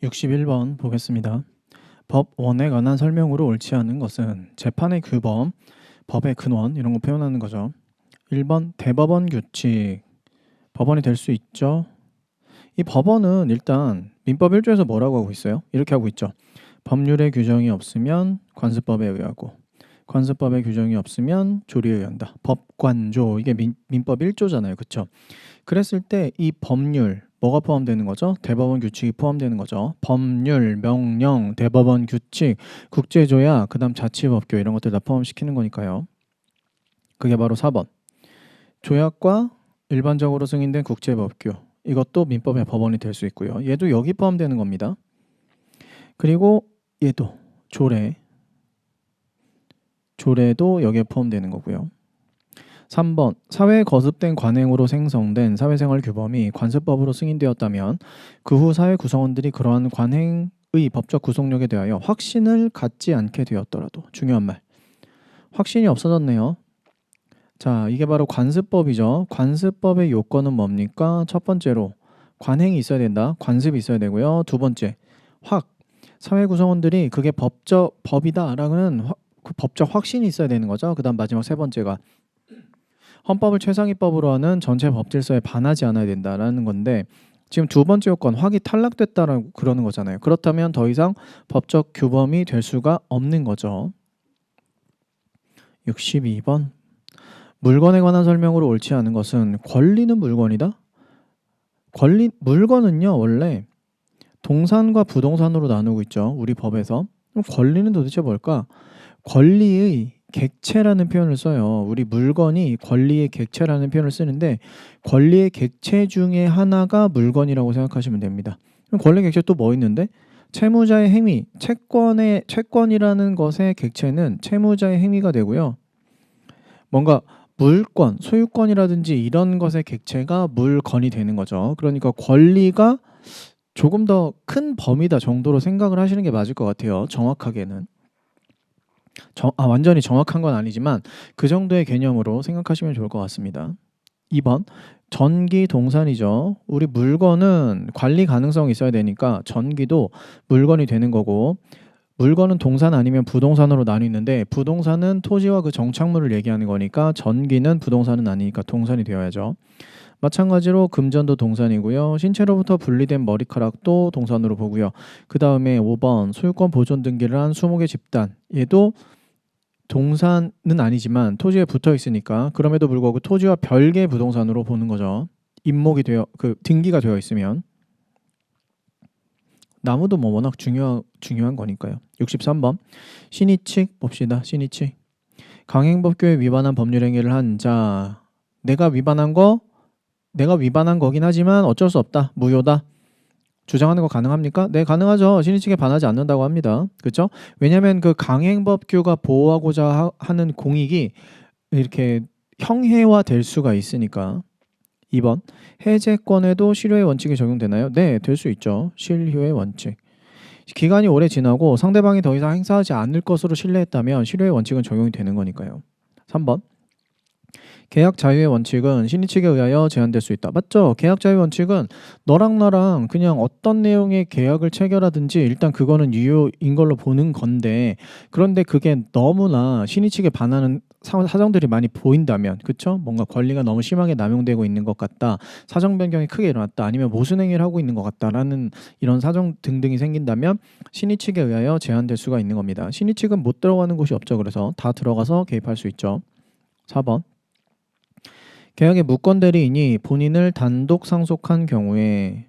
61번 보겠습니다. 법 원에 관한 설명으로 옳지 않은 것은 재판의 규범, 법의 근원 이런 거 표현하는 거죠. 1번 대법원 규칙. 법원이 될 수 있죠. 이 법원은 일단 민법 1조에서 뭐라고 하고 있어요? 이렇게 하고 있죠. 법률의 규정이 없으면 관습법에 의하고 관습법의 규정이 없으면 조리에 의한다. 법관조 이게 민법 1조잖아요. 그렇죠? 그랬을 때 이 법률 뭐가 포함되는 거죠? 대법원 규칙이 포함되는 거죠. 법률, 명령, 대법원 규칙, 국제조약, 그 다음 자치법규 이런 것들 다 포함시키는 거니까요. 그게 바로 4번. 조약과 일반적으로 승인된 국제법규 이것도 민법의 법원이 될 수 있고요. 얘도 여기 포함되는 겁니다. 그리고 얘도 조례도 여기에 포함되는 거고요. 3번 사회에 거듭된 관행으로 생성된 사회생활 규범이 관습법으로 승인되었다면 그 후 사회 구성원들이 그러한 관행의 법적 구속력에 대하여 확신을 갖지 않게 되었더라도 중요한 말 확신이 없어졌네요. 자, 이게 바로 관습법이죠. 관습법의 요건은 뭡니까? 첫 번째로 관행이 있어야 된다. 관습이 있어야 되고요. 두 번째 사회 구성원들이 그게 법이다라는 그 법적 확신이 있어야 되는 거죠. 그 다음 마지막 세 번째가 헌법을 최상위법으로 하는 전체 법질서에 반하지 않아야 된다라는 건데 지금 두 번째 요건 확이 탈락됐다라고 그러는 거잖아요. 그렇다면 더 이상 법적 규범이 될 수가 없는 거죠. 62번 물건에 관한 설명으로 옳지 않은 것은 권리는 물건이다? 물건은요 원래 동산과 부동산으로 나누고 있죠. 우리 법에서. 그럼 권리는 도대체 뭘까? 권리의 객체라는 표현을 써요. 우리 물건이 권리의 객체라는 표현을 쓰는데 권리의 객체 중에 하나가 물건이라고 생각하시면 됩니다. 그럼 권리의 객체 또 뭐 있는데? 채무자의 행위, 채권이라는 것의 객체는 채무자의 행위가 되고요. 뭔가 물권, 소유권이라든지 이런 것의 객체가 물건이 되는 거죠. 그러니까 권리가 조금 더 큰 범위다 정도로 생각을 하시는 게 맞을 것 같아요. 정확하게는. 완전히 정확한 건 아니지만 그 정도의 개념으로 생각하시면 좋을 것 같습니다. 2번 전기 동산이죠. 우리 물건은 관리 가능성이 있어야 되니까 전기도 물건이 되는 거고 물건은 동산 아니면 부동산으로 나뉘는데 부동산은 토지와 그 정착물을 얘기하는 거니까 전기는 부동산은 아니니까 동산이 되어야죠. 마찬가지로 금전도 동산이고요. 신체로부터 분리된 머리카락도 동산으로 보고요. 그 다음에 5번 소유권 보존 등기를 한 20개 집단 얘도 동산은 아니지만 토지에 붙어 있으니까 그럼에도 불구하고 토지와 별개 부동산으로 보는 거죠. 등기가 되어 있으면 나무도 뭐 워낙 중요한 거니까요. 63번 신의칙 봅시다. 신의칙 강행법규에 위반한 법률 행위를 한 자 내가 위반한 거긴 하지만 어쩔 수 없다. 무효다. 주장하는 거 가능합니까? 네, 가능하죠. 신의칙에 반하지 않는다고 합니다. 그렇죠? 왜냐하면 그 강행법규가 보호하고자 하는 공익이 이렇게 형해화 될 수가 있으니까. 2번 해제권에도 실효의 원칙이 적용되나요? 네, 될 수 있죠. 실효의 원칙. 기간이 오래 지나고 상대방이 더 이상 행사하지 않을 것으로 신뢰했다면 실효의 원칙은 적용이 되는 거니까요. 3번 계약 자유의 원칙은 신의칙에 의하여 제한될 수 있다. 맞죠? 계약 자유 원칙은 너랑 나랑 그냥 어떤 내용의 계약을 체결하든지 일단 그거는 유효인 걸로 보는 건데 그런데 그게 너무나 신의칙에 반하는 사정들이 많이 보인다면 그쵸? 뭔가 권리가 너무 심하게 남용되고 있는 것 같다. 사정 변경이 크게 일어났다. 아니면 모순 행위를 하고 있는 것 같다라는 이런 사정 등등이 생긴다면 신의칙에 의하여 제한될 수가 있는 겁니다. 신의칙은 못 들어가는 곳이 없죠. 그래서 다 들어가서 개입할 수 있죠. 4번 계약의 무권 대리인이 본인을 단독 상속한 경우에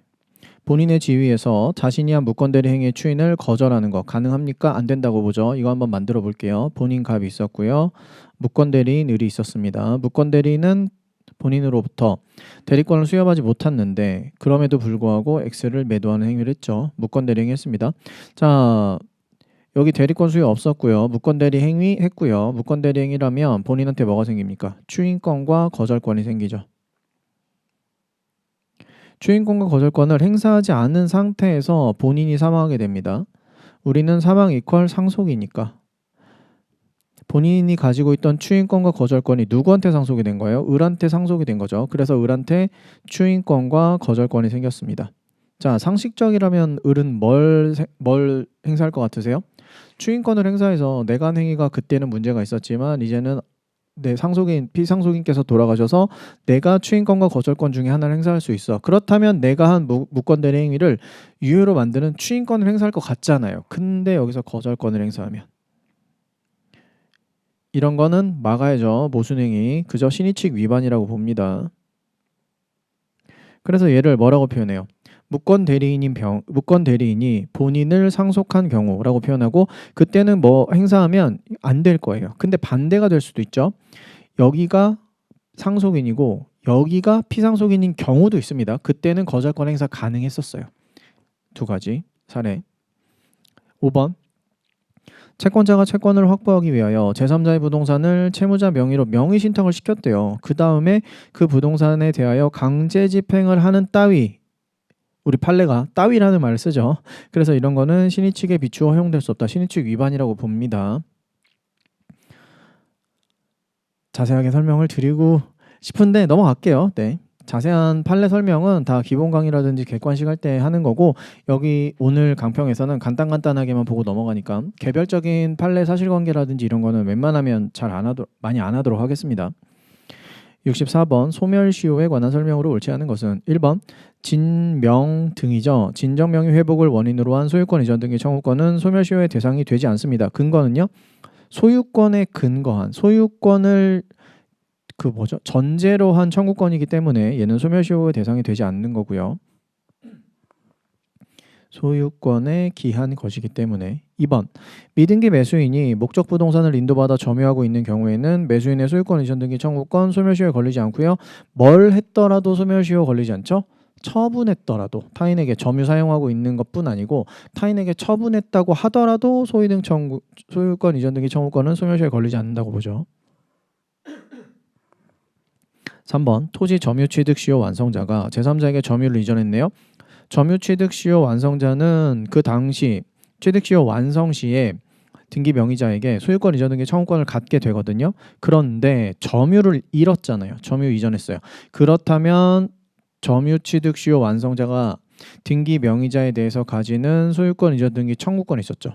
본인의 지위에서 자신이 한 무권 대리 행위의 추인을 거절하는 거 가능합니까? 안 된다고 보죠. 이거 한번 만들어 볼게요. 본인 갑이 있었고요. 무권 대리인 을이 있었습니다. 무권 대리인은 본인으로부터 대리권을 수여하지 못했는데 그럼에도 불구하고 X를 매도하는 행위를 했죠. 무권 대리 행위 했습니다. 자, 여기 대리권 수요 없었고요. 무권 대리 행위 했고요. 무권 대리 행위라면 본인한테 뭐가 생깁니까? 추인권과 거절권이 생기죠. 추인권과 거절권을 행사하지 않은 상태에서 본인이 사망하게 됩니다. 우리는 사망 이퀄 상속이니까 본인이 가지고 있던 추인권과 거절권이 누구한테 상속이 된 거예요? 을한테 상속이 된 거죠. 그래서 을한테 추인권과 거절권이 생겼습니다. 자, 상식적이라면 을은 뭘 행사할 것 같으세요? 추인권을 행사해서 내간 행위가 그때는 문제가 있었지만 이제는 내 상속인, 피상속인께서 돌아가셔서 내가 추인권과 거절권 중에 하나를 행사할 수 있어. 그렇다면 내가 한 무권 대리 행위를 유효로 만드는 추인권을 행사할 것 같잖아요. 근데 여기서 거절권을 행사하면 이런 거는 막아야죠. 모순행위. 그저 신의칙 위반이라고 봅니다. 그래서 얘를 뭐라고 표현해요? 무권 대리인이 본인을 상속한 경우라고 표현하고 그때는 뭐 행사하면 안 될 거예요. 근데 반대가 될 수도 있죠. 여기가 상속인이고 여기가 피상속인인 경우도 있습니다. 그때는 거절권 행사 가능했었어요. 두 가지 사례. 5번. 채권자가 채권을 확보하기 위하여 제3자의 부동산을 채무자 명의로 명의 신탁을 시켰대요. 그 다음에 그 부동산에 대하여 강제 집행을 하는 따위, 우리 판례가 따위라는 말을 쓰죠. 그래서 이런 거는 신의칙에 비추어 허용될 수 없다. 신의칙 위반이라고 봅니다. 자세하게 설명을 드리고 싶은데 넘어갈게요. 네. 자세한 판례 설명은 다 기본 강의라든지 객관식 할 때 하는 거고 여기 오늘 강평에서는 간단하게만 보고 넘어가니까 개별적인 판례 사실관계라든지 이런 거는 웬만하면 많이 안 하도록 하겠습니다. 64번 소멸시효에 관한 설명으로 옳지 않은 것은 1번 진명 등이죠. 진정명의 회복을 원인으로 한 소유권 이전 등의 청구권은 소멸시효의 대상이 되지 않습니다. 근거는요. 소유권에 근거한 소유권을 전제로 한 청구권이기 때문에 얘는 소멸시효의 대상이 되지 않는 거고요. 소유권에 기한 것이기 때문에 2번 미등기 매수인이 목적 부동산을 인도받아 점유하고 있는 경우에는 매수인의 소유권 이전 등기 청구권 소멸시효에 걸리지 않고요. 뭘 했더라도 소멸시효 걸리지 않죠? 처분했더라도 타인에게 점유 사용하고 있는 것뿐 아니고 타인에게 처분했다고 하더라도 소유권 이전 등기 청구권은 소멸시효에 걸리지 않는다고 보죠. 3번 토지 점유취득 시효 완성자가 제3자에게 점유를 이전했네요. 점유취득 시효 완성자는 그 당시 취득 시효 완성 시에 등기 명의자에게 소유권 이전 등기 청구권을 갖게 되거든요. 그런데 점유를 잃었잖아요. 점유 이전했어요. 그렇다면 점유취득 시효 완성자가 등기 명의자에 대해서 가지는 소유권 이전 등기 청구권이 있었죠.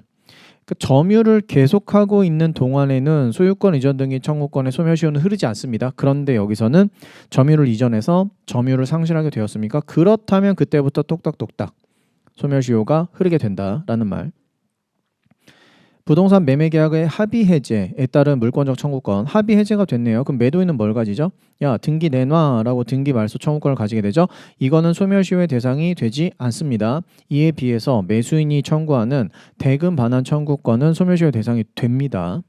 그 점유를 계속하고 있는 동안에는 소유권 이전 등기 청구권의 소멸시효는 흐르지 않습니다. 그런데 여기서는 점유를 이전해서 점유를 상실하게 되었습니까? 그렇다면 그때부터 똑딱똑딱 소멸시효가 흐르게 된다라는 말. 부동산 매매 계약의 합의 해제에 따른 물권적 청구권 합의 해제가 됐네요. 그럼 매도인은 뭘 가지죠? 야 등기 내놔라고 등기 말소 청구권을 가지게 되죠. 이거는 소멸시효의 대상이 되지 않습니다. 이에 비해서 매수인이 청구하는 대금 반환 청구권은 소멸시효의 대상이 됩니다.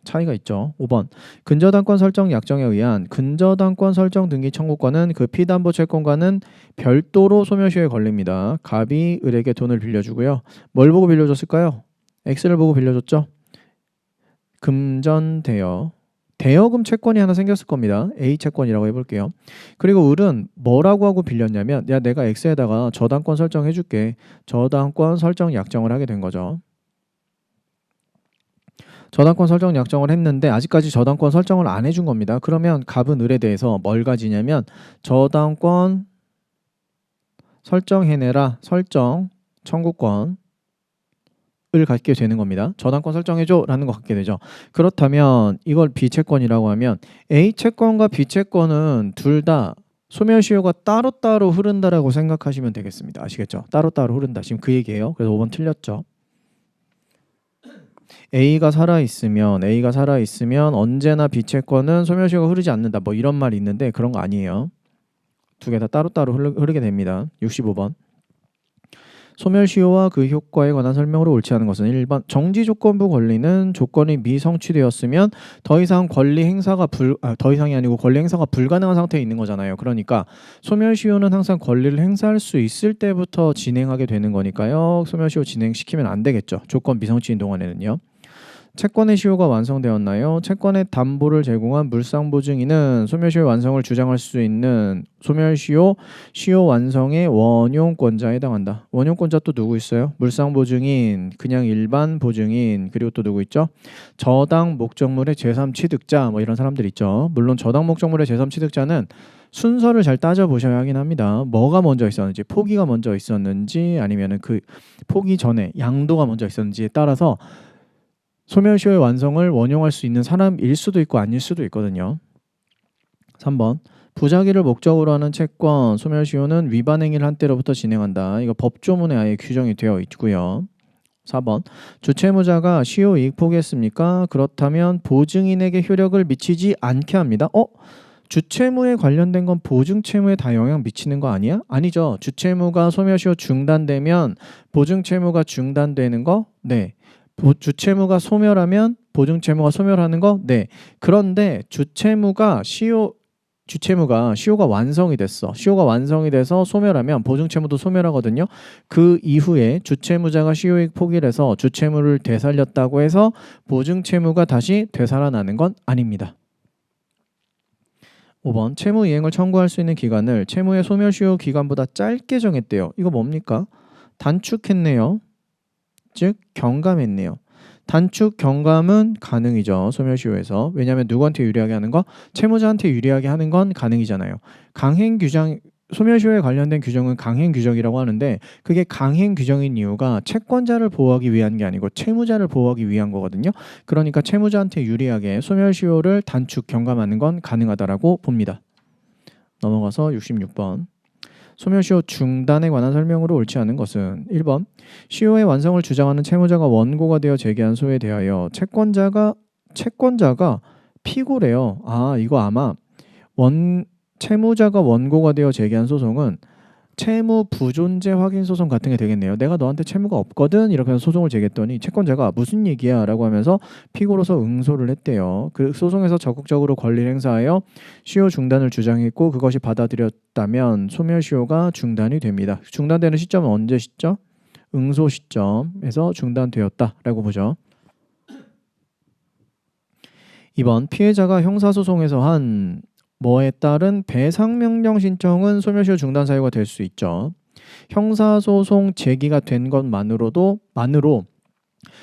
차이가 있죠. 5번 근저당권 설정 약정에 의한 근저당권 설정 등기 청구권은 그 피담보 채권과는 별도로 소멸시효에 걸립니다. 갑이 을에게 돈을 빌려주고요. 뭘 보고 빌려줬을까요? X를 보고 빌려줬죠. 금전대여 대여금 채권이 하나 생겼을 겁니다. A 채권이라고 해볼게요. 그리고 을은 뭐라고 하고 빌렸냐면 야 내가 X에다가 저당권 설정해줄게. 저당권 설정 약정을 하게 된 거죠. 저당권 설정 약정을 했는데 아직까지 저당권 설정을 안 해준 겁니다. 그러면 갑은 을에 대해서 뭘 가지냐면 저당권 설정해내라 설정 청구권 을 갖게 되는 겁니다. 저당권 설정해줘 라는 거 갖게 되죠. 그렇다면 이걸 B채권이라고 하면 A채권과 B채권은 둘 다 소멸시효가 따로따로 흐른다라고 생각하시면 되겠습니다. 아시겠죠? 따로따로 흐른다. 지금 그 얘기예요. 그래서 5번 틀렸죠. A가 살아있으면 언제나 B채권은 소멸시효가 흐르지 않는다. 뭐 이런 말이 있는데 그런 거 아니에요. 두 개 다 따로따로 흐르게 됩니다. 65번. 소멸시효와 그 효과에 관한 설명으로 옳지 않은 것은 1번 정지조건부 권리는 조건이 미성취되었으면 더 이상이 아니고 권리 행사가 불가능한 상태에 있는 거잖아요. 그러니까 소멸시효는 항상 권리를 행사할 수 있을 때부터 진행하게 되는 거니까요. 소멸시효 진행시키면 안 되겠죠. 조건 미성취인 동안에는요. 채권의 시효가 완성되었나요? 채권의 담보를 제공한 물상보증인은 소멸시효 완성을 주장할 수 있는 소멸시효 시효 완성의 원용권자에 해당한다. 원용권자 또 누구 있어요? 물상보증인, 그냥 일반 보증인, 그리고 또 누구 있죠? 저당 목적물의 제3취득자 뭐 이런 사람들 있죠. 물론 저당 목적물의 제3취득자는 순서를 잘 따져보셔야 하긴 합니다. 뭐가 먼저 있었는지, 포기가 먼저 있었는지 아니면 그 포기 전에 양도가 먼저 있었는지에 따라서 소멸시효의 완성을 원용할 수 있는 사람일 수도 있고 아닐 수도 있거든요. 3번 부작위를 목적으로 하는 채권 소멸시효는 위반 행위를 한 때로부터 진행한다. 이거 법조문에 아예 규정이 되어 있고요. 4번 주채무자가 시효 이익 포기했습니까? 그렇다면 보증인에게 효력을 미치지 않게 합니다. 주채무에 관련된 건 보증채무에 다 영향 미치는 거 아니야? 아니죠. 주채무가 소멸시효 중단되면 보증채무가 중단되는 거? 네. 주채무가 소멸하면 보증채무가 소멸하는 거? 네. 그런데 주채무가 시효가 완성이 됐어. 시효가 완성이 돼서 소멸하면 보증채무도 소멸하거든요. 그 이후에 주채무자가 시효이익 포기를 해서 주채무를 되살렸다고 해서 보증채무가 다시 되살아나는 건 아닙니다. 5번 채무 이행을 청구할 수 있는 기간을 채무의 소멸시효 기간보다 짧게 정했대요. 이거 뭡니까? 단축했네요. 즉 경감했네요. 단축 경감은 가능이죠. 소멸시효에서. 왜냐하면 누구한테 유리하게 하는 거? 채무자한테 유리하게 하는 건 가능이잖아요. 소멸시효에 관련된 규정은 강행 규정이라고 하는데 그게 강행 규정인 이유가 채권자를 보호하기 위한 게 아니고 채무자를 보호하기 위한 거거든요. 그러니까 채무자한테 유리하게 소멸시효를 단축 경감하는 건 가능하다라고 봅니다. 넘어가서 66번. 소멸시효 중단에 관한 설명으로 옳지 않은 것은 1번 시효의 완성을 주장하는 채무자가 원고가 되어 제기한 소에 대하여 채권자가 피고래요. 이거 아마 채무자가 원고가 되어 제기한 소송은 채무 부존재 확인 소송 같은 게 되겠네요. 내가 너한테 채무가 없거든 이렇게 해서 소송을 제기했더니 채권자가 무슨 얘기야 라고 하면서 피고로서 응소를 했대요. 그 소송에서 적극적으로 권리를 행사하여 시효 중단을 주장했고 그것이 받아들였다면 소멸시효가 중단이 됩니다. 중단되는 시점은 언제 시점? 응소 시점에서 중단되었다라고 보죠. 2번 피해자가 형사소송에서 한 뭐에 따른 배상명령 신청은 소멸시효 중단 사유가 될 수 있죠. 형사소송 제기가 된 것만으로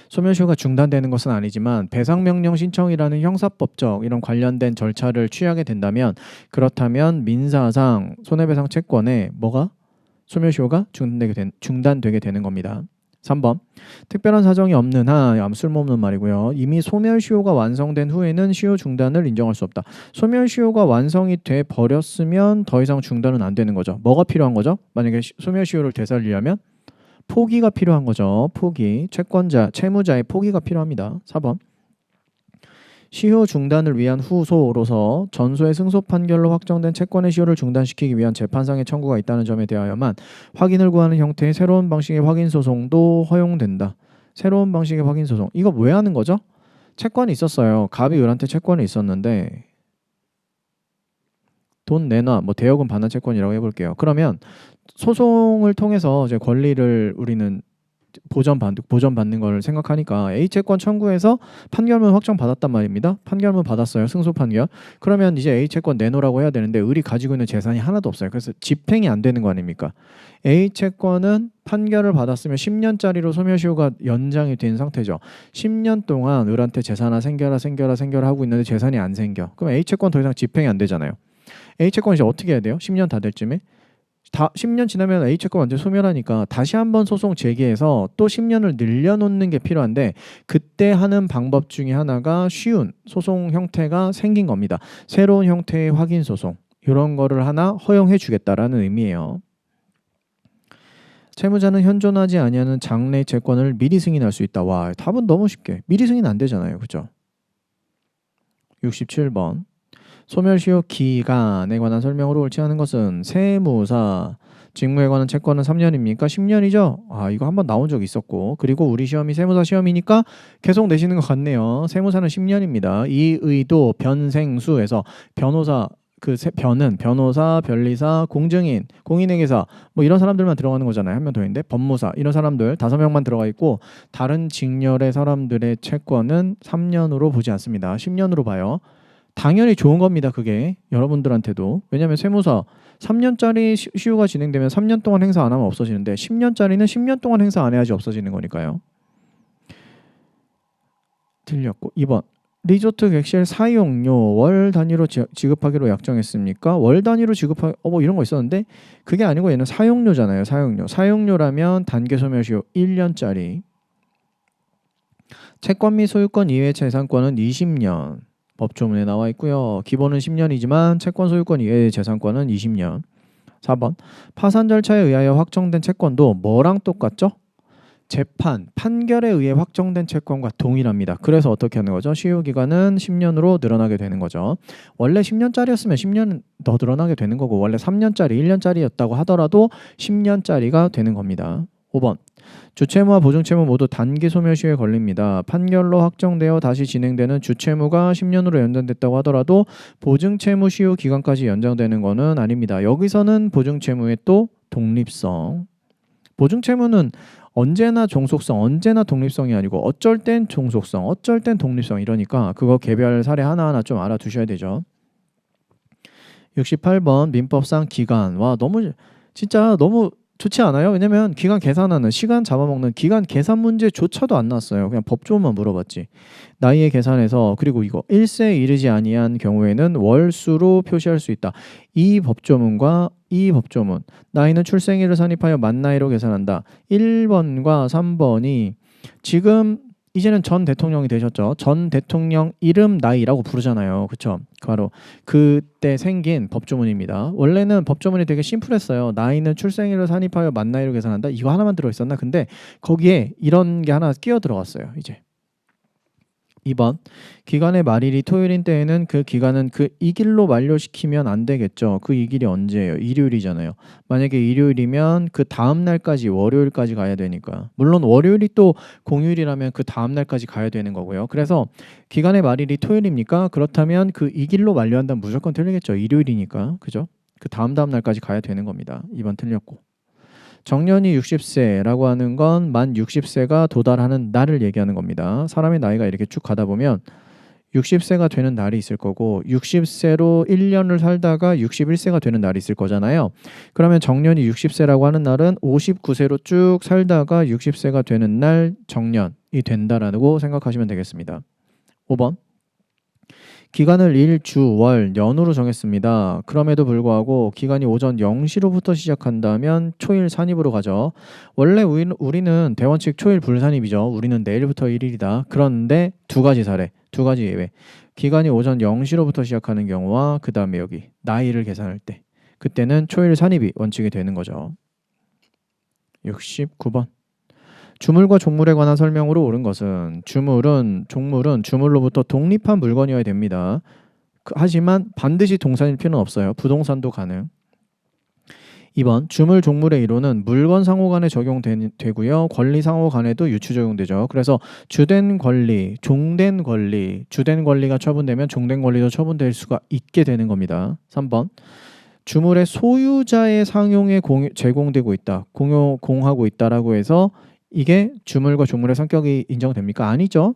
소멸시효가 중단되는 것은 아니지만 배상명령 신청이라는 형사법적 이런 관련된 절차를 취하게 된다면 그렇다면 민사상 손해배상 채권에 뭐가? 소멸시효가 중단되게 되는 겁니다. 3번 특별한 사정이 없는 한 쓸모없는 말이고요. 이미 소멸시효가 완성된 후에는 시효 중단을 인정할 수 없다. 소멸시효가 완성이 돼 버렸으면 더 이상 중단은 안 되는 거죠. 뭐가 필요한 거죠? 만약에 소멸시효를 되살리려면 포기가 필요한 거죠. 포기. 채무자의 포기가 필요합니다. 4번 시효 중단을 위한 후소로서 전소의 승소 판결로 확정된 채권의 시효를 중단시키기 위한 재판상의 청구가 있다는 점에 대하여만 확인을 구하는 형태의 새로운 방식의 확인 소송도 허용된다. 새로운 방식의 확인 소송. 이거 왜 하는 거죠? 채권이 있었어요. 갑이 을한테 채권이 있었는데 돈 내놔, 대여금 반환 채권이라고 해볼게요. 그러면 소송을 통해서 이제 권리를 우리는 보전받는 걸 생각하니까 A채권 청구해서 판결문 확정받았단 말입니다. 판결문 받았어요. 승소 판결. 그러면 이제 A채권 내놓으라고 해야 되는데 을이 가지고 있는 재산이 하나도 없어요. 그래서 집행이 안 되는 거 아닙니까? A채권은 판결을 받았으면 10년짜리로 소멸시효가 연장이 된 상태죠. 10년 동안 을한테 재산아 생겨라 하고 있는데 재산이 안 생겨. 그럼 A채권 더 이상 집행이 안 되잖아요. A채권 이제 어떻게 해야 돼요? 10년 다 될 쯤에? 10년 지나면 A채권 완전 소멸하니까 다시 한번 소송 제기해서 또 10년을 늘려놓는 게 필요한데 그때 하는 방법 중에 하나가 쉬운 소송 형태가 생긴 겁니다. 새로운 형태의 확인 소송 이런 거를 하나 허용해 주겠다라는 의미예요. 채무자는 현존하지 아니하는 장래 채권을 미리 승인할 수 있다. 와, 답은 너무 쉽게. 미리 승인 안 되잖아요. 그죠? 67번 소멸시효 기간에 관한 설명으로 옳지 않은 것은 세무사 직무에 관한 채권은 3년입니까? 10년이죠? 이거 한번 나온 적 있었고 그리고 우리 시험이 세무사 시험이니까 계속 내시는 것 같네요. 세무사는 10년입니다. 이 의도 변생수에서 변호사 변은 변호사, 변리사, 공증인, 공인회계사 이런 사람들만 들어가는 거잖아요. 한 명 더 있는데 법무사 이런 사람들 5명만 들어가 있고 다른 직렬의 사람들의 채권은 3년으로 보지 않습니다. 10년으로 봐요. 당연히 좋은 겁니다. 그게 여러분들한테도. 왜냐하면 세무사 3년짜리 시효가 진행되면 3년 동안 행사 안 하면 없어지는데 10년짜리는 10년 동안 행사 안 해야지 없어지는 거니까요. 틀렸고 2번 리조트 객실 사용료 월 단위로 지급하기로 약정했습니까? 월 단위로 뭐 이런 거 있었는데 그게 아니고 얘는 사용료잖아요. 사용료. 사용료라면 단기 소멸시효 1년짜리. 채권 및 소유권 이외의 재산권은 20년. 법조문에 나와 있고요. 기본은 10년이지만 채권 소유권 이외의 재산권은 20년. 4번. 파산 절차에 의하여 확정된 채권도 뭐랑 똑같죠? 판결에 의해 확정된 채권과 동일합니다. 그래서 어떻게 하는 거죠? 시효 기간은 10년으로 늘어나게 되는 거죠. 원래 10년짜리였으면 10년 더 늘어나게 되는 거고 원래 3년짜리, 1년짜리였다고 하더라도 10년짜리가 되는 겁니다. 5번. 주채무와 보증채무 모두 단기 소멸시효에 걸립니다. 판결로 확정되어 다시 진행되는 주채무가 10년으로 연장됐다고 하더라도 보증채무 시효 기간까지 연장되는 것은 아닙니다. 여기서는 보증채무의 또 독립성. 보증채무는 언제나 종속성, 언제나 독립성이 아니고 어쩔 땐 종속성, 어쩔 땐 독립성 이러니까 그거 개별 사례 하나하나 좀 알아두셔야 되죠. 68번 민법상 기간. 와 진짜 너무 좋지 않아요? 왜냐면 기간 계산하는 시간 잡아먹는 기간 계산 문제조차도 안 나왔어요. 그냥 법조문만 물어봤지. 나이의 계산에서 그리고 이거 1세에 이르지 아니한 경우에는 월수로 표시할 수 있다. 이 법조문과 이 법조문 나이는 출생일을 산입하여 만 나이로 계산한다. 1번과 3번이 지금 이제는 전 대통령이 되셨죠. 전 대통령 이름 나이라고 부르잖아요. 그렇죠? 바로 그때 생긴 법조문입니다. 원래는 법조문이 되게 심플했어요. 나이는 출생일을 산입하여 만 나이로 계산한다. 이거 하나만 들어있었나? 근데 거기에 이런 게 하나 끼어 들어갔어요. 이제 2번. 기간의 말일이 토요일인 때에는 그 기간은 이 길로 만료시키면 안 되겠죠. 이 길이 언제예요? 일요일이잖아요. 만약에 일요일이면 그 다음 날까지 월요일까지 가야 되니까. 물론 월요일이 또 공휴일이라면 그 다음 날까지 가야 되는 거고요. 그래서 기간의 말일이 토요일입니까? 그렇다면 이 길로 만료한다면 무조건 틀리겠죠. 일요일이니까. 그죠? 그 다음 날까지 가야 되는 겁니다. 2번 틀렸고. 정년이 60세라고 하는 건 만 60세가 도달하는 날을 얘기하는 겁니다. 사람의 나이가 이렇게 쭉 가다 보면 60세가 되는 날이 있을 거고 60세로 1년을 살다가 61세가 되는 날이 있을 거잖아요. 그러면 정년이 60세라고 하는 날은 59세로 쭉 살다가 60세가 되는 날 정년이 된다라고 생각하시면 되겠습니다. 5번. 기간을 일, 주, 월, 년으로 정했습니다. 그럼에도 불구하고 기간이 오전 0시로부터 시작한다면 초일 산입으로 가죠. 원래 우리는 대원칙 초일 불산입이죠. 우리는 내일부터 1일이다. 그런데 두 가지 예외. 기간이 오전 0시로부터 시작하는 경우와 그 다음에 여기 나이를 계산할 때 그때는 초일 산입이 원칙이 되는 거죠. 69번. 주물과 종물에 관한 설명으로 옳은 것은 종물은 주물로부터 독립한 물건이어야 됩니다. 하지만 반드시 동산일 필요는 없어요. 부동산도 가능. 2번. 주물 종물의 이론은 물건 상호 간에 적용되고요. 권리 상호 간에도 유추 적용되죠. 그래서 주된 권리, 종된 권리, 주된 권리가 처분되면 종된 권리도 처분될 수가 있게 되는 겁니다. 3번. 주물의 소유자의 상용에 제공되고 있다. 공하고 있다라고 해서 이게 주물과 종물의 성격이 인정됩니까? 아니죠.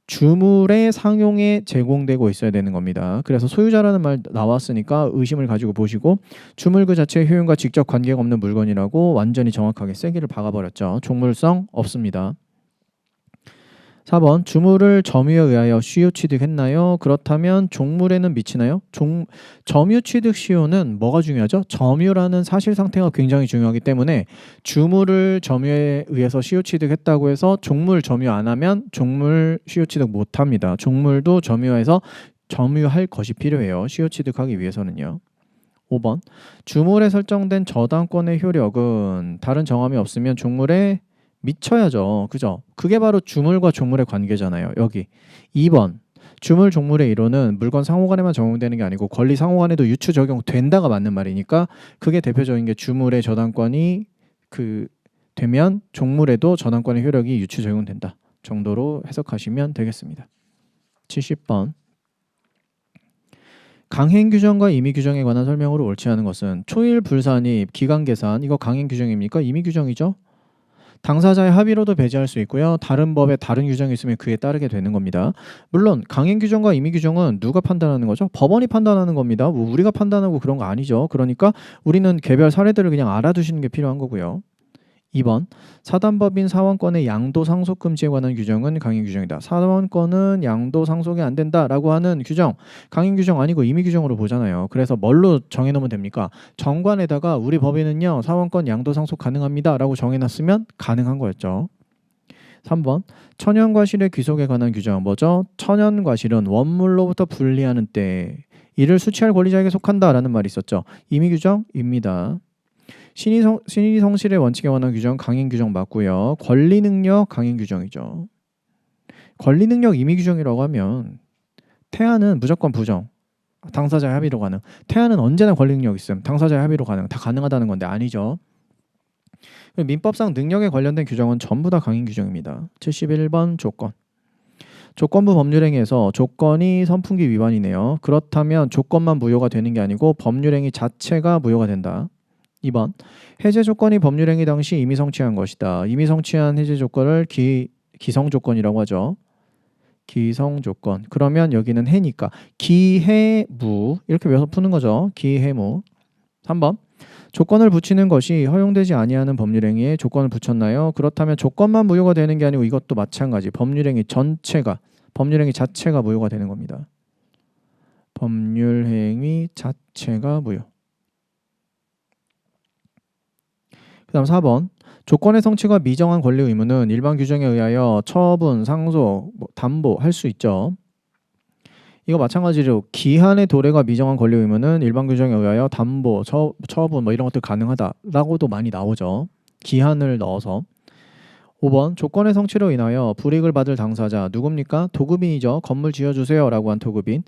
주물의 상용에 제공되고 있어야 되는 겁니다. 그래서 소유자라는 말 나왔으니까 의심을 가지고 보시고 주물 그 자체의 효용과 직접 관계가 없는 물건이라고 완전히 정확하게 세기를 박아버렸죠. 종물성 없습니다. 4번. 주물을 점유에 의하여 시효 취득했나요? 그렇다면 종물에는 미치나요? 점유 취득 시효는 뭐가 중요하죠? 점유라는 사실 상태가 굉장히 중요하기 때문에 주물을 점유에 의해서 시효 취득했다고 해서 종물 점유 안 하면 종물 시효 취득 못 합니다. 종물도 점유할 것이 필요해요. 시효 취득하기 위해서는요. 5번. 주물에 설정된 저당권의 효력은 다른 정함이 없으면 종물에 미쳐야죠. 그죠? 그게 바로 주물과 종물의 관계잖아요. 여기 2번. 주물 종물의 이론은 물건 상호간에만 적용되는 게 아니고 권리 상호간에도 유추 적용된다가 맞는 말이니까 그게 대표적인 게 주물의 저당권이 되면 종물에도 저당권의 효력이 유추 적용된다 정도로 해석하시면 되겠습니다. 70번. 강행 규정과 임의 규정에 관한 설명으로 옳지 않은 것은 초일 불산입, 기간 계산 이거 강행 규정입니까? 임의 규정이죠? 당사자의 합의로도 배제할 수 있고요. 다른 법에 다른 규정이 있으면 그에 따르게 되는 겁니다. 물론 강행 규정과 임의 규정은 누가 판단하는 거죠? 법원이 판단하는 겁니다. 우리가 판단하고 그런 거 아니죠. 그러니까 우리는 개별 사례들을 그냥 알아두시는 게 필요한 거고요. 2번 사단법인 사원권의 양도 상속 금지에 관한 규정은 강행 규정이다. 사원권은 양도 상속이 안 된다라고 하는 규정, 강행 규정 아니고 임의 규정으로 보잖아요. 그래서 뭘로 정해놓으면 됩니까? 정관에다가 우리 법에는요 사원권 양도 상속 가능합니다라고 정해놨으면 가능한 거였죠. 3번 천연과실의 귀속에 관한 규정은 뭐죠? 천연과실은 원물로부터 분리하는 때 이를 수취할 권리자에게 속한다라는 말이 있었죠. 임의 규정입니다. 신의성실의 원칙에 관한 규정 강행 규정 맞고요. 권리능력 강행 규정이죠. 권리능력 임의 규정이라고 하면 태아는 무조건 부정, 당사자의 합의로 가능. 태아는 언제나 권리능력 있음, 당사자의 합의로 가능. 다 가능하다는 건데 아니죠. 민법상 능력에 관련된 규정은 전부 다 강행 규정입니다. 71번 조건. 조건부 법률행위에서 조건이 선풍기 위반이네요. 그렇다면 조건만 무효가 되는 게 아니고 법률행위 자체가 무효가 된다. 2번 해제 조건이 법률행위 당시 이미 성취한 것이다. 이미 성취한 해제 조건을 기성조건이라고 하죠. 기성조건. 그러면 여기는 해니까 기해무 이렇게 외워서 푸는 거죠. 기해무. 3번 조건을 붙이는 것이 허용되지 아니하는 법률행위에 조건을 붙였나요? 그렇다면 조건만 무효가 되는 게 아니고 이것도 마찬가지. 법률행위 전체가 법률행위 자체가 무효가 되는 겁니다. 법률행위 자체가 무효. 그 다음 4번 조건의 성취가 미정한 권리 의무는 일반 규정에 의하여 처분, 상속, 담보할 수 있죠. 이거 마찬가지로 기한의 도래가 미정한 권리 의무는 일반 규정에 의하여 담보, 처분 이런 것들 가능하다라고도 많이 나오죠. 기한을 넣어서. 5번 조건의 성취로 인하여 불이익을 받을 당사자 누굽니까? 도급인이죠. 건물 지어주세요 라고 한 도급인.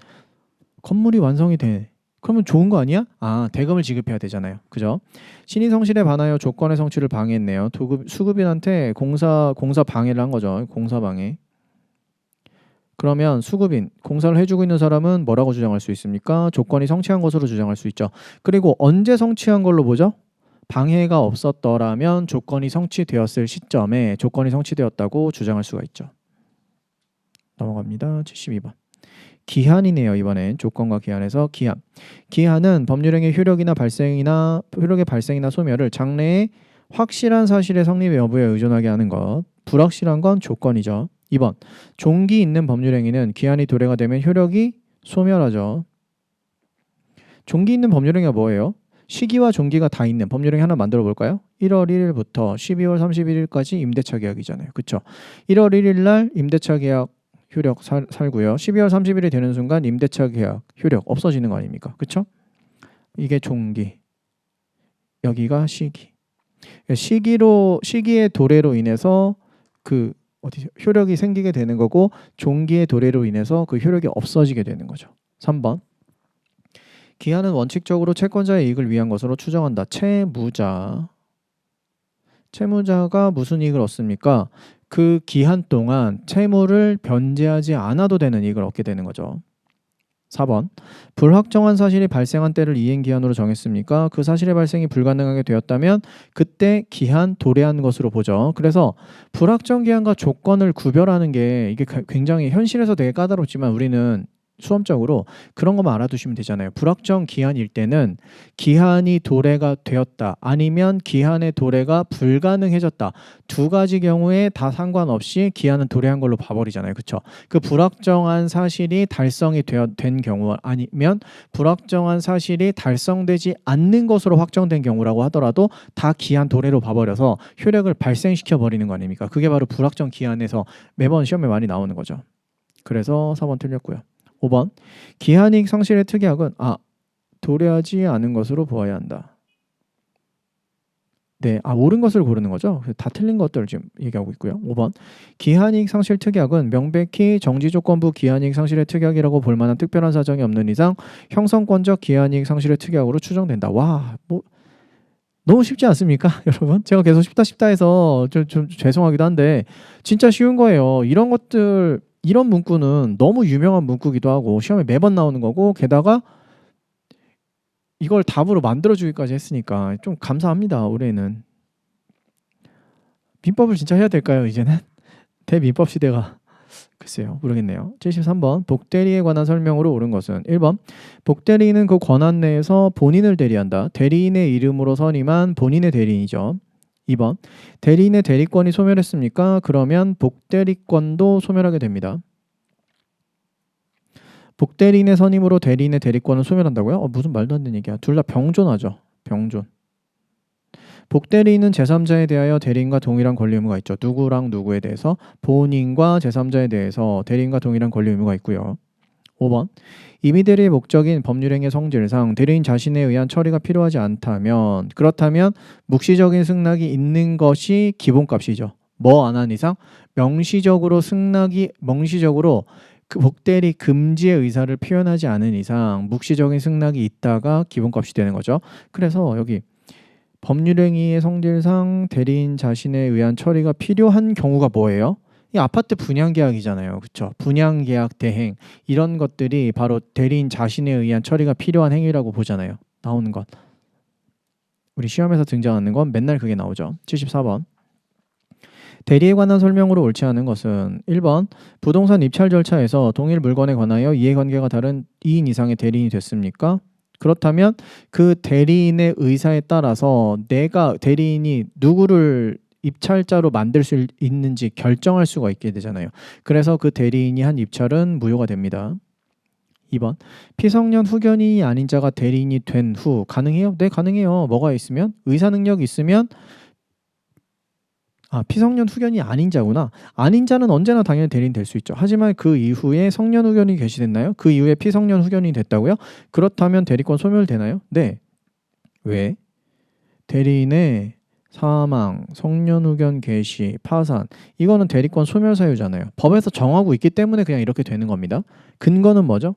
건물이 완성이 돼. 그러면 좋은 거 아니야? 아, 대금을 지급해야 되잖아요. 그죠? 신의 성실에 반하여 조건의 성취를 방해했네요. 수급인한테 공사 방해를 한 거죠. 공사 방해. 그러면 수급인, 공사를 해주고 있는 사람은 뭐라고 주장할 수 있습니까? 조건이 성취한 것으로 주장할 수 있죠. 그리고 언제 성취한 걸로 보죠? 방해가 없었더라면 조건이 성취되었을 시점에 조건이 성취되었다고 주장할 수가 있죠. 넘어갑니다. 72번. 기한이네요. 이번엔 조건과 기한에서 기한. 기한은 법률행위 효력의 발생이나 소멸을 장래의 확실한 사실의 성립 여부에 의존하게 하는 것. 불확실한 건 조건이죠. 2번 종기 있는 법률행위는 기한이 도래가 되면 효력이 소멸하죠. 종기 있는 법률행위가 뭐예요? 시기와 종기가 다 있는 법률행위 하나 만들어 볼까요? 1월 1일부터 12월 31일까지 임대차 계약이잖아요. 그렇죠? 1월 1일 날 임대차 계약 효력 살고요. 12월 30일이 되는 순간 임대차 계약 효력 없어지는 거 아닙니까? 그렇죠? 이게 종기. 여기가 시기. 시기의 도래로 인해서 효력이 생기게 되는 거고 종기의 도래로 인해서 그 효력이 없어지게 되는 거죠. 3번 기한은 원칙적으로 채권자의 이익을 위한 것으로 추정한다. 채무자가 무슨 이익을 얻습니까? 그 기한 동안 채무를 변제하지 않아도 되는 이익을 얻게 되는 거죠. 4번 불확정한 사실이 발생한 때를 이행기한으로 정했습니까? 그 사실의 발생이 불가능하게 되었다면 그때 기한 도래한 것으로 보죠. 그래서 불확정 기한과 조건을 구별하는 게 이게 굉장히 현실에서 되게 까다롭지만 우리는 수험적으로 그런 것만 알아두시면 되잖아요. 불확정 기한일 때는 기한이 도래가 되었다 아니면 기한의 도래가 불가능해졌다. 두 가지 경우에 다 상관없이 기한은 도래한 걸로 봐버리잖아요. 그렇죠? 그 불확정한 사실이 달성이 된 경우 아니면 불확정한 사실이 달성되지 않는 것으로 확정된 경우라고 하더라도 다 기한 도래로 봐버려서 효력을 발생시켜 버리는 거 아닙니까? 그게 바로 불확정 기한에서 매번 시험에 많이 나오는 거죠. 그래서 4번 틀렸고요. 5번 기한이익 상실의 특약은 도래하지 않은 것으로 보아야 한다. 네, 옳은 것을 고르는 거죠. 다 틀린 것들을 지금 얘기하고 있고요. 5번 기한이익 상실 특약은 명백히 정지조건부 기한이익 상실의 특약이라고 볼 만한 특별한 사정이 없는 이상 형성권적 기한이익 상실의 특약으로 추정된다. 와, 너무 쉽지 않습니까? 여러분 제가 계속 쉽다 해서 좀 죄송하기도 한데 진짜 쉬운 거예요. 이런 것들 이런 문구는 너무 유명한 문구기도 하고 시험에 매번 나오는 거고 게다가 이걸 답으로 만들어주기까지 했으니까 좀 감사합니다. 올해는. 민법을 진짜 해야 될까요? 이제는? 대민법 시대가 글쎄요. 모르겠네요. 73번 복대리에 관한 설명으로 옳은 것은 1번 복대리인은 그 권한 내에서 본인을 대리한다. 대리인의 이름으로 선임한 본인의 대리인이죠. 2번 대리인의 대리권이 소멸했습니까? 그러면 복대리권도 소멸하게 됩니다. 복대리인의 선임으로 대리인의 대리권을 소멸한다고요? 무슨 말도 안 되는 얘기야. 둘 다 병존하죠. 병존. 복대리인은 제3자에 대하여 대리인과 동일한 권리 의무가 있죠. 누구랑 누구에 대해서 본인과 제3자에 대해서 대리인과 동일한 권리 의무가 있고요. 5번 임의대리의 목적인 법률행위의 성질상 대리인 자신에 의한 처리가 필요하지 않다면 그렇다면 묵시적인 승낙이 있는 것이 기본값이죠. 뭐 안 한 이상 명시적으로 그 복대리 금지의 의사를 표현하지 않은 이상 묵시적인 승낙이 있다가 기본값이 되는 거죠. 그래서 여기 법률행위의 성질상 대리인 자신에 의한 처리가 필요한 경우가 뭐예요? 이 아파트 분양계약이잖아요. 그렇죠? 분양계약 대행 이런 것들이 바로 대리인 자신에 의한 처리가 필요한 행위라고 보잖아요. 나오는 것. 우리 시험에서 등장하는 건 맨날 그게 나오죠. 74번. 대리에 관한 설명으로 옳지 않은 것은 1번 부동산 입찰 절차에서 동일 물건에 관하여 이해관계가 다른 2인 이상의 대리인이 됐습니까? 그렇다면 그 대리인의 의사에 따라서 내가 대리인이 누구를 입찰자로 만들 수 있는지 결정할 수가 있게 되잖아요. 그래서 그 대리인이 한 입찰은 무효가 됩니다. 2번 피성년 후견인이 아닌 자가 대리인이 된 후 가능해요? 네, 가능해요. 뭐가 있으면? 의사 능력이 있으면 피성년 후견이 아닌 자구나. 아닌 자는 언제나 당연히 대리인 될 수 있죠. 하지만 그 이후에 성년 후견이 개시됐나요? 그 이후에 피성년 후견이 됐다고요? 그렇다면 대리권 소멸되나요? 네. 왜? 대리인의 사망, 성년 후견 개시, 파산 이거는 대리권 소멸 사유잖아요. 법에서 정하고 있기 때문에 그냥 이렇게 되는 겁니다. 근거는 뭐죠?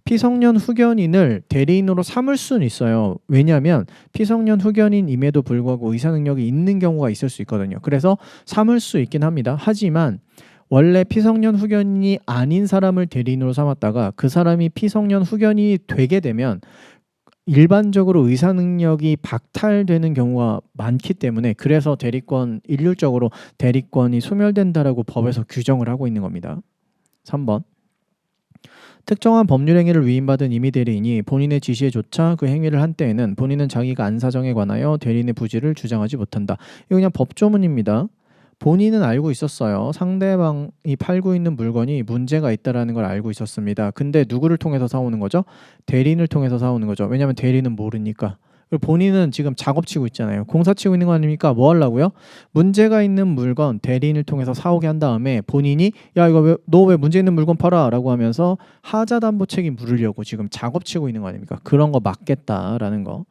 피성년 후견인을 대리인으로 삼을 수는 있어요. 왜냐하면 피성년 후견인임에도 불구하고 의사 능력이 있는 경우가 있을 수 있거든요. 그래서 삼을 수 있긴 합니다. 하지만 원래 피성년 후견인이 아닌 사람을 대리인으로 삼았다가 그 사람이 피성년 후견인이 되게 되면 일반적으로 의사 능력이 박탈되는 경우가 많기 때문에 그래서 일률적으로 대리권이 소멸된다라고 법에서 규정을 하고 있는 겁니다. 3번 특정한 법률행위를 위임받은 임의대리인이 본인의 지시에 조차 그 행위를 한 때에는 본인은 자기가 안 사정에 관하여 대리인의 부지를 주장하지 못한다. 이거 그냥 법조문입니다. 본인은 알고 있었어요. 상대방이 팔고 있는 물건이 문제가 있다는 걸 알고 있었습니다. 근데 누구를 통해서 사오는 거죠? 대리인을 통해서 사오는 거죠. 왜냐하면 대리인은 모르니까. 그리고 본인은 지금 작업치고 있잖아요. 공사 치고 있는 거 아닙니까? 뭐 하려고요? 문제가 있는 물건 대리인을 통해서 사오게 한 다음에 본인이 야 이거 너 왜 문제 있는 물건 팔아? 라고 하면서 하자담보 책임 물으려고 지금 작업치고 있는 거 아닙니까? 그런 거 막겠다라는 거.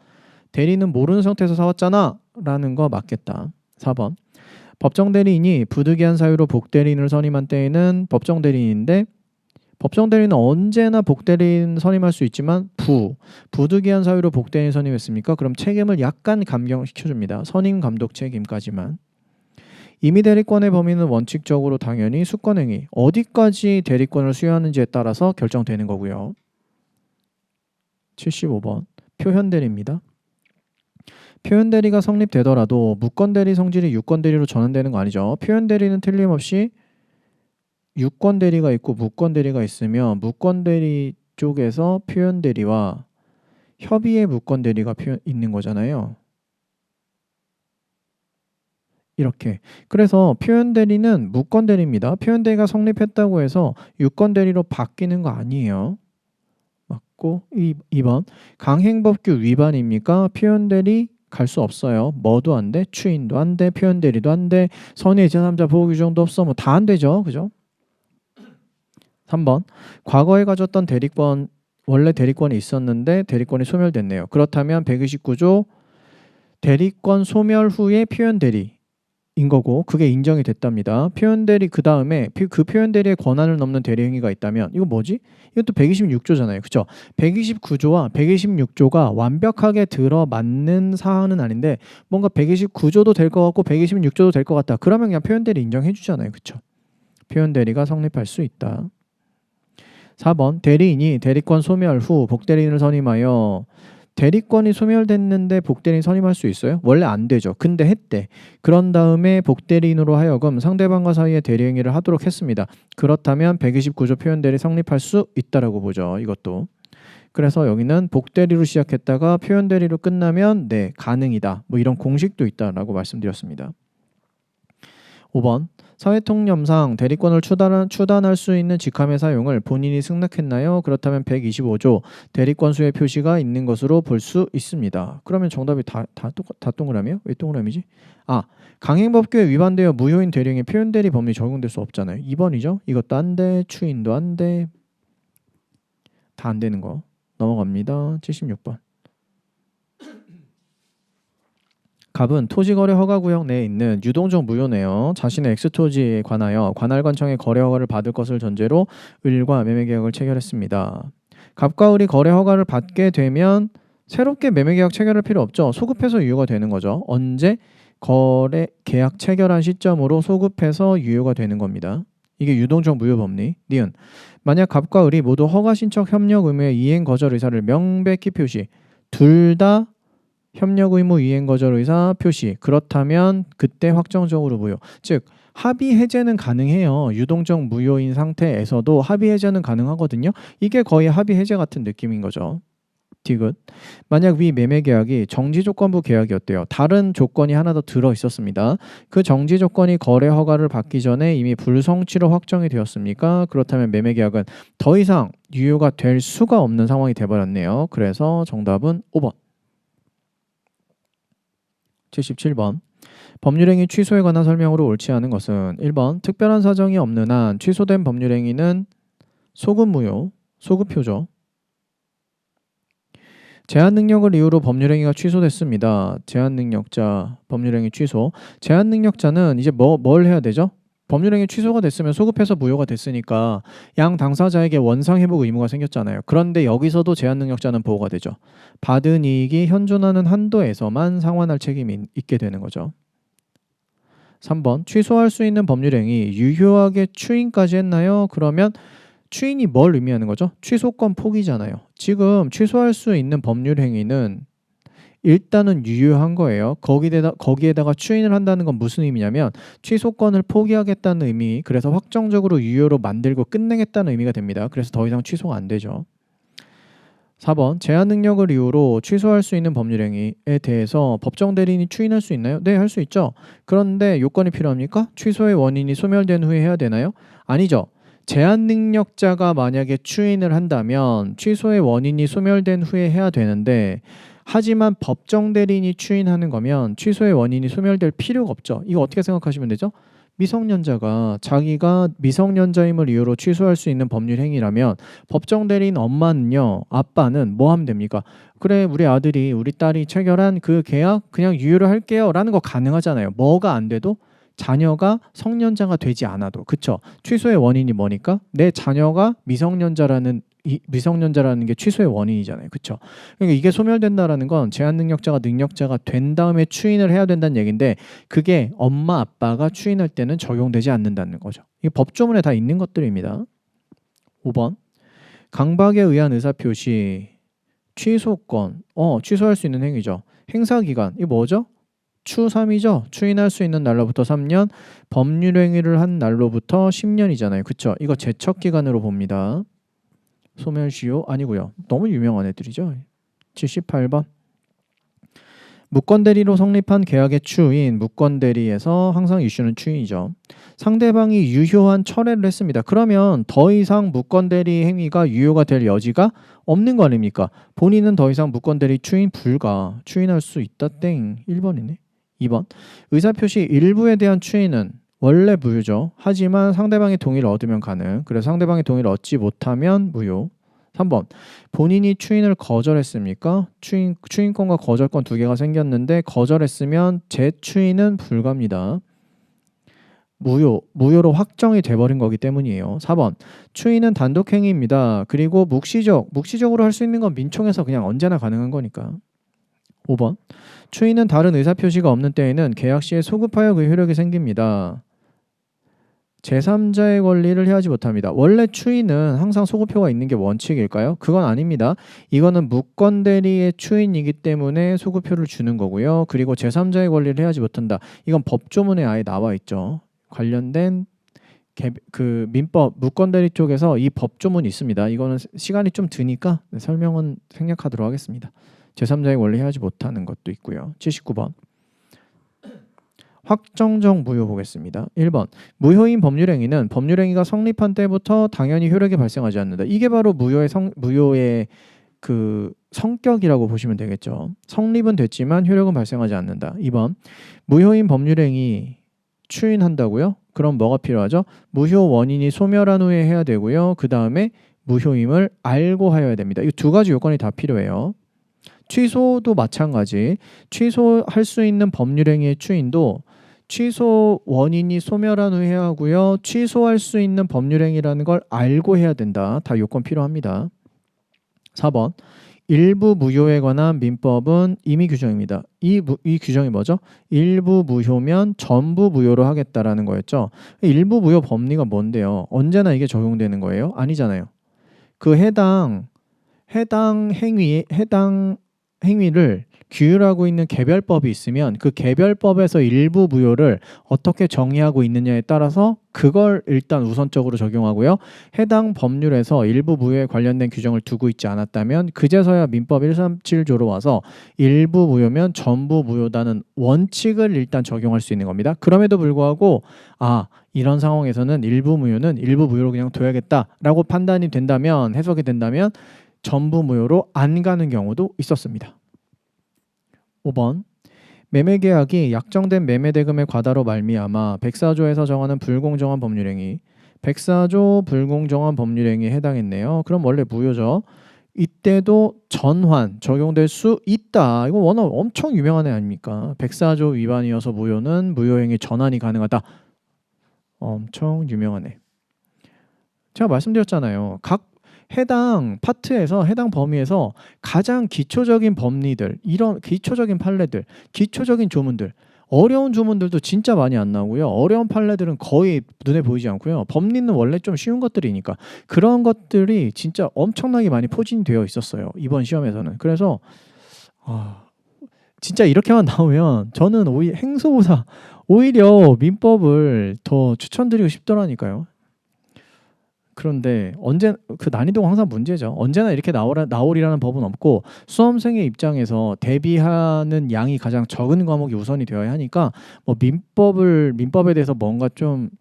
대리인은 모르는 상태에서 사왔잖아 라는 거 막겠다. 4번 법정 대리인이 부득이한 사유로 복대리인을 선임한 때에는 법정 대리인인데 법정 대리인은 언제나 복대리인 선임할 수 있지만 부득이한 사유로 복대리인 선임했습니까? 그럼 책임을 약간 감경시켜줍니다. 선임 감독 책임까지만. 임의 대리권의 범위는 원칙적으로 당연히 수권행위 어디까지 대리권을 수여하는지에 따라서 결정되는 거고요. 75번 표현대리입니다. 표현대리가 성립되더라도 무권대리 성질이 유권대리로 전환되는 거 아니죠. 표현대리는 틀림없이 유권대리가 있고 무권대리가 있으면 무권대리 쪽에서 표현대리와 협의의 무권대리가 있는 거잖아요. 이렇게. 그래서 표현대리는 무권대리입니다. 표현대리가 성립했다고 해서 유권대리로 바뀌는 거 아니에요. 맞고 2번 강행법규 위반입니까? 표현대리 갈 수 없어요. 뭐도 안 돼? 추인도 안 돼. 표현대리도 안 돼. 선의 제3자 보호 규정도 없어. 뭐 다 안 되죠. 그죠? 3번 과거에 가졌던 대리권 원래 대리권이 있었는데 대리권이 소멸됐네요. 그렇다면 129조 대리권 소멸 후에 표현대리인 거고 그게 인정이 됐답니다. 표현대리 그 다음에 그 표현대리의 권한을 넘는 대리행위가 있다면 이거 뭐지? 이것도 126조잖아요. 그쵸? 129조와 126조가 완벽하게 들어맞는 사안은 아닌데 뭔가 129조도 될 것 같고 126조도 될 것 같다. 그러면 그냥 표현대리 인정해 주잖아요. 그쵸? 표현대리가 성립할 수 있다. 4번 대리인이 대리권 소멸 후 복대리인을 선임하여 대리권이 소멸됐는데 복대리인 선임할 수 있어요? 원래 안 되죠. 근데 했대. 그런 다음에 복대리인으로 하여금 상대방과 사이에 대리행위를 하도록 했습니다. 그렇다면 129조 표현대리 성립할 수 있다라고 보죠. 이것도. 그래서 여기는 복대리로 시작했다가 표현대리로 끝나면 네, 가능이다. 뭐 이런 공식도 있다라고 말씀드렸습니다. 5번. 사회통념상 대리권을 추단할 수 있는 직함의 사용을 본인이 승낙했나요? 그렇다면 125조 대리권 수의 표시가 있는 것으로 볼 수 있습니다. 그러면 정답이 다 동그라미요? 왜 동그라미지? 강행법규에 위반되어 무효인 대리행위 표현대리 법리 적용될 수 없잖아요. 2번이죠? 이것도 안 돼. 추인도 안 돼. 다 안 되는 거. 넘어갑니다. 76번. 갑은 토지거래 허가구역 내에 있는 유동적 무효네요. 자신의 X토지에 관하여 관할관청의 거래 허가를 받을 것을 전제로 을과 매매계약을 체결했습니다. 갑과 을이 거래 허가를 받게 되면 새롭게 매매계약 체결할 필요 없죠. 소급해서 유효가 되는 거죠. 언제? 거래 계약 체결한 시점으로 소급해서 유효가 되는 겁니다. 이게 유동적 무효 법리. 니은. 만약 갑과 을이 모두 허가 신청 협력 의무의 이행 거절 의사를 명백히 표시. 둘 다 협력 의무 이행 거절 의사 표시. 그렇다면 그때 확정적으로 무효. 즉 합의 해제는 가능해요. 유동적 무효인 상태에서도 합의 해제는 가능하거든요. 이게 거의 합의 해제 같은 느낌인 거죠. 디귿. 만약 위 매매 계약이 정지 조건부 계약이었대요. 다른 조건이 하나 더 들어 있었습니다. 그 정지 조건이 거래 허가를 받기 전에 이미 불성취로 확정이 되었습니까? 그렇다면 매매 계약은 더 이상 유효가 될 수가 없는 상황이 돼버렸네요. 그래서 정답은 5번. 77번. 법률행위 취소에 관한 설명으로 옳지 않은 것은 1번 특별한 사정이 없는 한 취소된 법률행위는 소급무효, 소급효죠. 제한능력을 이유로 법률행위가 취소됐습니다. 제한능력자, 법률행위 취소. 제한능력자는 이제 뭘 해야 되죠? 법률행위 취소가 됐으면 소급해서 무효가 됐으니까 양 당사자에게 원상회복 의무가 생겼잖아요. 그런데 여기서도 제한능력자는 보호가 되죠. 받은 이익이 현존하는 한도에서만 상환할 책임이 있게 되는 거죠. 3번 취소할 수 있는 법률행위 유효하게 추인까지 했나요? 그러면 추인이 뭘 의미하는 거죠? 취소권 포기잖아요. 지금 취소할 수 있는 법률행위는 일단은 유효한 거예요. 거기에다가 추인을 한다는 건 무슨 의미냐면 취소권을 포기하겠다는 의미, 그래서 확정적으로 유효로 만들고 끝내겠다는 의미가 됩니다. 그래서 더 이상 취소가 안 되죠. 4번 제한 능력을 이유로 취소할 수 있는 법률행위에 대해서 법정 대리인이 추인할 수 있나요? 네, 할 수 있죠. 그런데 요건이 필요합니까? 취소의 원인이 소멸된 후에 해야 되나요? 아니죠. 제한 능력자가 만약에 추인을 한다면 취소의 원인이 소멸된 후에 해야 되는데, 하지만 법정 대리인이 추인하는 거면 취소의 원인이 소멸될 필요가 없죠. 이거 어떻게 생각하시면 되죠? 미성년자가 자기가 미성년자임을 이유로 취소할 수 있는 법률 행위라면 법정 대리인 엄마는요, 아빠는 뭐 하면 됩니까? 그래, 우리 아들이 우리 딸이 체결한 그 계약 그냥 유효로 할게요 라는 거 가능하잖아요. 뭐가 안 돼도? 자녀가 성년자가 되지 않아도. 그쵸? 취소의 원인이 뭐니까? 내 자녀가 미성년자라는 게 취소의 원인이잖아요. 그쵸? 그러니까 이게 소멸된다라는 건 제한 능력자가 된 다음에 추인을 해야 된다는 얘기인데, 그게 엄마 아빠가 추인할 때는 적용되지 않는다는 거죠. 이게 법조문에 다 있는 것들입니다. 5번 강박에 의한 의사표시 취소권. 취소할 수 있는 행위죠. 행사기간. 이게 뭐죠? 추 3이죠. 추인할 수 있는 날로부터 3년, 법률행위를 한 날로부터 10년이잖아요. 그쵸? 이거 제척기간으로 봅니다. 소멸시효 아니고요. 너무 유명한 애들이죠. 78번. 무권대리로 성립한 계약의 추인, 무권대리에서 항상 이슈는 추인이죠. 상대방이 유효한 철회를 했습니다. 그러면 더 이상 무권대리 행위가 유효가 될 여지가 없는 거 아닙니까? 본인은 더 이상 무권대리 추인 불가. 추인할 수 있다 땡. 1번이네. 2번. 의사표시 일부에 대한 추인은 원래 무효죠. 하지만 상대방의 동의를 얻으면 가능. 그래서 상대방의 동의를 얻지 못하면 무효. 3번. 본인이 추인을 거절했습니까? 추인권과 거절권 두 개가 생겼는데 거절했으면 재추인은 불가입니다. 무효로 확정이 돼버린 거기 때문이에요. 4번. 추인은 단독행위입니다. 그리고 묵시적으로 할 수 있는 건 민총에서 그냥 언제나 가능한 거니까. 5번. 추인은 다른 의사표시가 없는 때에는 계약 시에 소급하여 그 효력이 생깁니다. 제3자의 권리를 해하지 못합니다. 원래 추인은 항상 소급효가 있는 게 원칙일까요? 그건 아닙니다. 이거는 무권대리의 추인이기 때문에 소급효를 주는 거고요. 그리고 제3자의 권리를 해하지 못한다. 이건 법조문에 아예 나와 있죠. 관련된 그 민법 무권대리 쪽에서 이 법조문이 있습니다. 이거는 시간이 좀 드니까 설명은 생략하도록 하겠습니다. 제3자의 원리 해하지 못하는 것도 있고요. 79번 확정적 무효 보겠습니다. 1번 무효인 법률행위는 법률행위가 성립한 때부터 당연히 효력이 발생하지 않는다. 이게 바로 무효의 그 성격이라고 보시면 되겠죠. 성립은 됐지만 효력은 발생하지 않는다. 2번 무효인 법률행위 추인한다고요? 그럼 뭐가 필요하죠? 무효 원인이 소멸한 후에 해야 되고요. 그 다음에 무효임을 알고 하여야 됩니다. 이 두 가지 요건이 다 필요해요. 취소도 마찬가지. 취소할 수 있는 법률행위의 추인도 취소 원인이 소멸한 후에 해야 하고요. 취소할 수 있는 법률행위라는 걸 알고 해야 된다. 다 요건 필요합니다. 4번 일부 무효에 관한 민법은 임의 규정입니다. 이 규정이 뭐죠? 일부 무효면 전부 무효로 하겠다라는 거였죠. 일부 무효 법리가 뭔데요? 언제나 이게 적용되는 거예요? 아니잖아요. 그 해당 행위를 규율하고 있는 개별법이 있으면 그 개별법에서 일부 무효를 어떻게 정의하고 있느냐에 따라서 그걸 일단 우선적으로 적용하고요. 해당 법률에서 일부 무효에 관련된 규정을 두고 있지 않았다면 그제서야 민법 137조로 와서 일부 무효면 전부 무효다는 원칙을 일단 적용할 수 있는 겁니다. 그럼에도 불구하고 이런 상황에서는 일부 무효는 일부 무효로 그냥 둬야겠다라고 판단이 된다면, 해석이 된다면 전부 무효로 안 가는 경우도 있었습니다. 5번 매매계약이 약정된 매매대금의 과다로 말미암아 104조에서 정하는 불공정한 법률행위, 104조 불공정한 법률행위에 해당했네요. 그럼 원래 무효죠. 이때도 전환 적용될 수 있다. 이거 워낙 엄청 유명한 애 아닙니까? 104조 위반이어서 무효는 무효행위 전환이 가능하다. 엄청 유명한 애. 제가 말씀드렸잖아요. 각 해당 파트에서, 해당 범위에서 가장 기초적인 법리들, 이런 기초적인 판례들, 기초적인 조문들, 어려운 조문들도 진짜 많이 안 나오고요. 어려운 판례들은 거의 눈에 보이지 않고요. 법리는 원래 좀 쉬운 것들이니까 그런 것들이 진짜 엄청나게 많이 포진이 되어 있었어요. 이번 시험에서는. 그래서 진짜 이렇게만 나오면 저는 오히려 민법을 더 추천드리고 싶더라니까요. 그런데 그 난이도가 항상 문제죠. 언제나 이렇게 나오리라는 법은 없고 수험생의 입장에서 대비하는 양이 가장 적은 과목이 우선이 되어야 하니까 뭐 민법에 대해서 뭔가 좀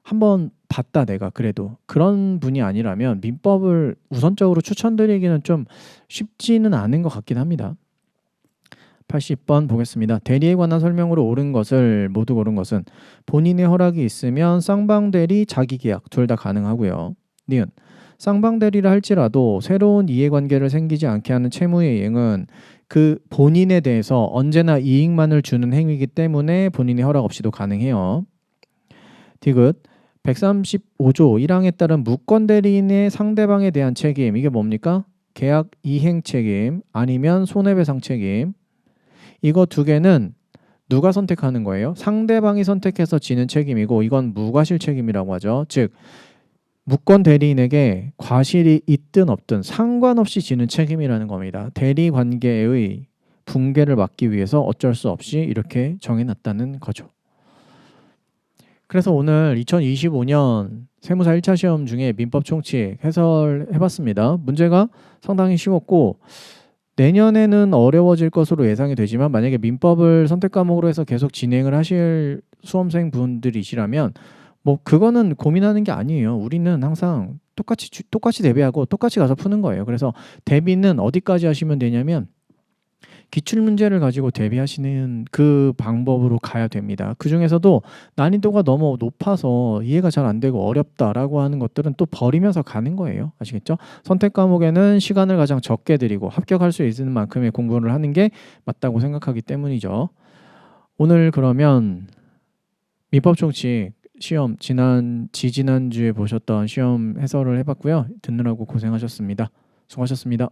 한번 봤다 내가 그래도 그런 분이 아니라면 민법을 우선적으로 추천드리기는 좀 쉽지는 않은 것 같긴 합니다. 80번 보겠습니다. 대리에 관한 설명으로 모두 옳은 것은 본인의 허락이 있으면 쌍방대리, 자기계약 둘 다 가능하고요. 니은 쌍방대리를 할지라도 새로운 이해관계를 생기지 않게 하는 채무의 이행은 그 본인에 대해서 언제나 이익만을 주는 행위이기 때문에 본인의 허락 없이도 가능해요. 디귿 135조 1항에 따른 무권대리인의 상대방에 대한 책임, 이게 뭡니까? 계약 이행 책임 아니면 손해배상 책임. 이거 두 개는 누가 선택하는 거예요? 상대방이 선택해서 지는 책임이고 이건 무과실 책임이라고 하죠. 즉 무권 대리인에게 과실이 있든 없든 상관없이 지는 책임이라는 겁니다. 대리 관계의 붕괴를 막기 위해서 어쩔 수 없이 이렇게 정해놨다는 거죠. 그래서 오늘 2025년 세무사 1차 시험 중에 민법 총칙 해설해봤습니다. 문제가 상당히 쉬웠고 내년에는 어려워질 것으로 예상이 되지만 만약에 민법을 선택 과목으로 해서 계속 진행을 하실 수험생 분들이시라면 뭐 그거는 고민하는 게 아니에요. 우리는 항상 똑같이 대비하고 똑같이 가서 푸는 거예요. 그래서 대비는 어디까지 하시면 되냐면 기출문제를 가지고 대비하시는 그 방법으로 가야 됩니다. 그 중에서도 난이도가 너무 높아서 이해가 잘 안 되고 어렵다라고 하는 것들은 또 버리면서 가는 거예요. 아시겠죠? 선택 과목에는 시간을 가장 적게 들이고 합격할 수 있는 만큼의 공부를 하는 게 맞다고 생각하기 때문이죠. 오늘 그러면 민법 총칙 시험 지난주에 보셨던 시험 해설을 해봤고요. 듣느라고 고생하셨습니다. 수고하셨습니다.